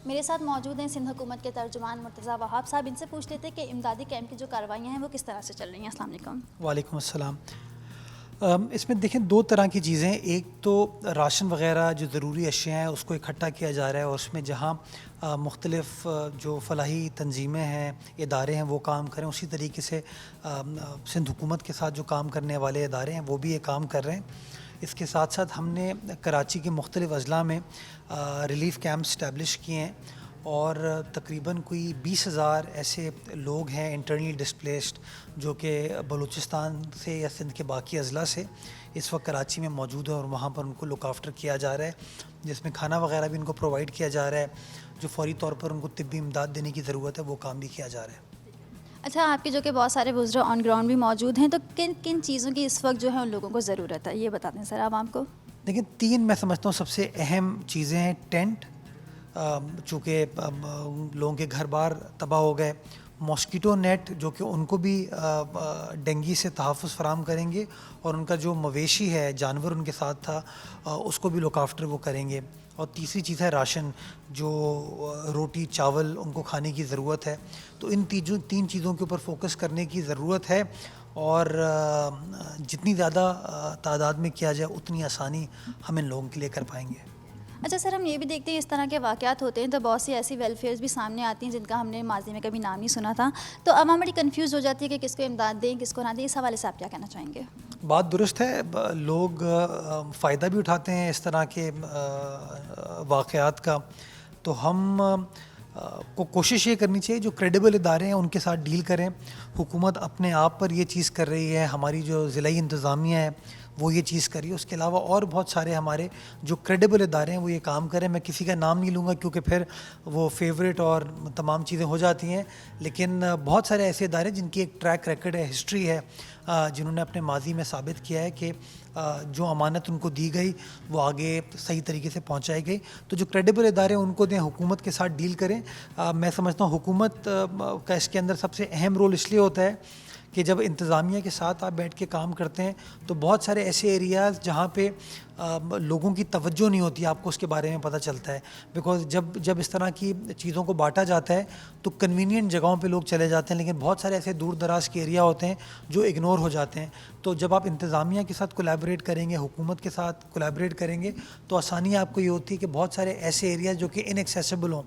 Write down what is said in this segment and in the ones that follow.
میرے ساتھ موجود ہیں سندھ حکومت کے ترجمان مرتضیٰ وہاب صاحب. ان سے پوچھ لیتے کہ امدادی کیمپ کی جو کارروائیاں ہیں وہ کس طرح سے چل رہی ہیں. السلام علیکم. وعلیکم السلام. اس میں دیکھیں دو طرح کی چیزیں ہیں. ایک تو راشن وغیرہ جو ضروری اشیاء ہیں اس کو اکٹھا کیا جا رہا ہے، اور اس میں جہاں مختلف جو فلاحی تنظیمیں ہیں، ادارے ہیں، وہ کام کریں، اسی طریقے سے سندھ حکومت کے ساتھ جو کام کرنے والے ادارے ہیں وہ بھی یہ کام کر رہے ہیں. اس کے ساتھ ساتھ ہم نے کراچی کے مختلف اضلاع میں ریلیف کیمپ اسٹیبلش کیے ہیں، اور تقریباً کوئی 20,000 ایسے لوگ ہیں انٹرنلی ڈسپلیسڈ جو کہ بلوچستان سے یا سندھ کے باقی اضلاع سے اس وقت کراچی میں موجود ہیں، اور وہاں پر ان کو لک آفٹر کیا جا رہا ہے، جس میں کھانا وغیرہ بھی ان کو پرووائڈ کیا جا رہا ہے. جو فوری طور پر ان کو طبی امداد دینے کی ضرورت ہے وہ کام بھی کیا جا رہا ہے. اچھا، آپ کے جو کہ بہت سارے وزراء آن گراؤنڈ بھی موجود ہیں، تو کن کن چیزوں کی اس وقت جو ہے ان لوگوں کو ضرورت ہے، یہ بتا دیں سر عوام کو. لیکن 3 میں سمجھتا ہوں سب سے اہم چیزیں ہیں. ٹینٹ، چونکہ لوگوں کے گھر بار تباہ ہو گئے. ماسکیٹو نیٹ جو کہ ان کو بھی ڈینگی سے تحفظ فراہم کریں گے، اور ان کا جو مویشی ہے، جانور ان کے ساتھ تھا، اس کو بھی لک آفٹر وہ کریں گے. اور تیسری چیز ہے راشن، جو روٹی چاول ان کو کھانے کی ضرورت ہے. تو ان 3 چیزوں کے اوپر فوکس کرنے کی ضرورت ہے، اور جتنی زیادہ تعداد میں کیا جائے اتنی آسانی ہم ان لوگوں کے لیے کر پائیں گے. اچھا سر، ہم یہ بھی دیکھتے ہیں اس طرح کے واقعات ہوتے ہیں تو بہت سی ایسی ویلفیئرز بھی سامنے آتی ہیں جن کا ہم نے ماضی میں کبھی نام نہیں سنا تھا، تو عوام بڑی کنفیوز ہو جاتی ہے کہ کس کو امداد دیں کس کو نہ دیں. اس حوالے سے آپ کیا کہنا چاہیں گے؟ بات درست ہے. لوگ فائدہ بھی اٹھاتے ہیں اس طرح کے واقعات کا. تو ہم کو کوشش یہ کرنی چاہیے جو کریڈیبل ادارے ہیں ان کے ساتھ ڈیل کریں. حکومت اپنے آپ پر یہ چیز کر رہی ہے، ہماری جو ضلعی انتظامیہ ہے وہ یہ چیز کر رہی ہے. اس کے علاوہ اور بہت سارے ہمارے جو کریڈیبل ادارے ہیں وہ یہ کام کریں. میں کسی کا نام نہیں لوں گا کیونکہ پھر وہ فیوریٹ اور تمام چیزیں ہو جاتی ہیں، لیکن بہت سارے ایسے ادارے جن کی ایک ٹریک ریکڈ ہے، ہسٹری ہے، جنہوں نے اپنے ماضی میں ثابت کیا ہے کہ جو امانت ان کو دی گئی وہ آگے صحیح طریقے سے پہنچائی گئی. تو جو کریڈیبل ادارے ان کو دیں، حکومت کے ساتھ ڈیل کریں. میں سمجھتا ہوں حکومت کا اس کے اندر سب سے اہم رول اس لیے ہوتا ہے کہ جب انتظامیہ کے ساتھ آپ بیٹھ کے کام کرتے ہیں تو بہت سارے ایسے ایریاز جہاں پہ لوگوں کی توجہ نہیں ہوتی، آپ کو اس کے بارے میں پتہ چلتا ہے. بیکاز جب اس طرح کی چیزوں کو بانٹا جاتا ہے تو کنوینئنٹ جگہوں پہ لوگ چلے جاتے ہیں، لیکن بہت سارے ایسے دور دراز کے ایریا ہوتے ہیں جو اگنور ہو جاتے ہیں. تو جب آپ انتظامیہ کے ساتھ کولیبریٹ کریں گے، حکومت کے ساتھ کولیبریٹ کریں گے، تو آسانی آپ کو یہ ہوتی ہے کہ بہت سارے ایسے ایریاز جو کہ ان ایکسیسیبل ہوں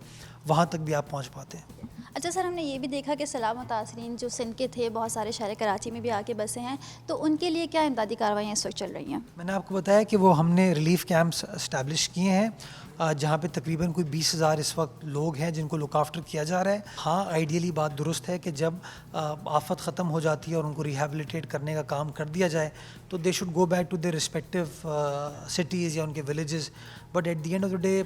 وہاں تک بھی آپ پہنچ پاتے ہیں. اچھا سر، ہم نے یہ بھی دیکھا کہ سیلاب متاثرین جو سندھ کے تھے بہت سارے شہر کراچی میں بھی آ کے بسے ہیں، تو ان کے لیے کیا امدادی کارروائیاں اس وقت چل رہی ہیں؟ میں نے آپ کو بتایا کہ وہ ہم نے ریلیف کیمپس اسٹیبلش کیے ہیں، جہاں پہ تقریباً کوئی 20,000 اس وقت لوگ ہیں جن کو لک آفٹر کیا جا رہا ہے. ہاں، آئیڈیلی بات درست ہے کہ جب آفت ختم ہو جاتی ہے اور ان کو ریہیبلیٹیٹ کرنے کا کام کر دیا جائے تو they should go back to their respective cities یا ان کے villages. But at the end of the day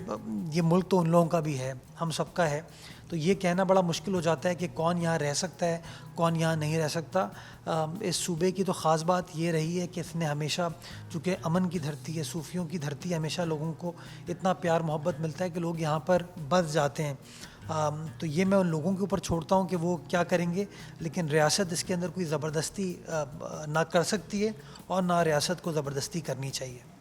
یہ ملک تو ان لوگوں کا بھی ہے، ہم سب کا ہے. تو یہ کہنا بڑا مشکل ہو جاتا ہے کہ کون یہاں رہ سکتا ہے، کون یہاں نہیں رہ سکتا. اس صوبے کی تو خاص بات یہ رہی ہے کہ اس نے ہمیشہ، چونکہ امن کی دھرتی ہے، صوفیوں کی دھرتی ہے، ہمیشہ لوگوں کو اتنا پیار محبت ملتا ہے کہ لوگ یہاں پر بس جاتے ہیں. تو یہ میں ان لوگوں کے اوپر چھوڑتا ہوں کہ وہ کیا کریں گے، لیکن ریاست اس کے اندر کوئی زبردستی نہ کر سکتی ہے اور نہ ریاست کو زبردستی کرنی چاہیے.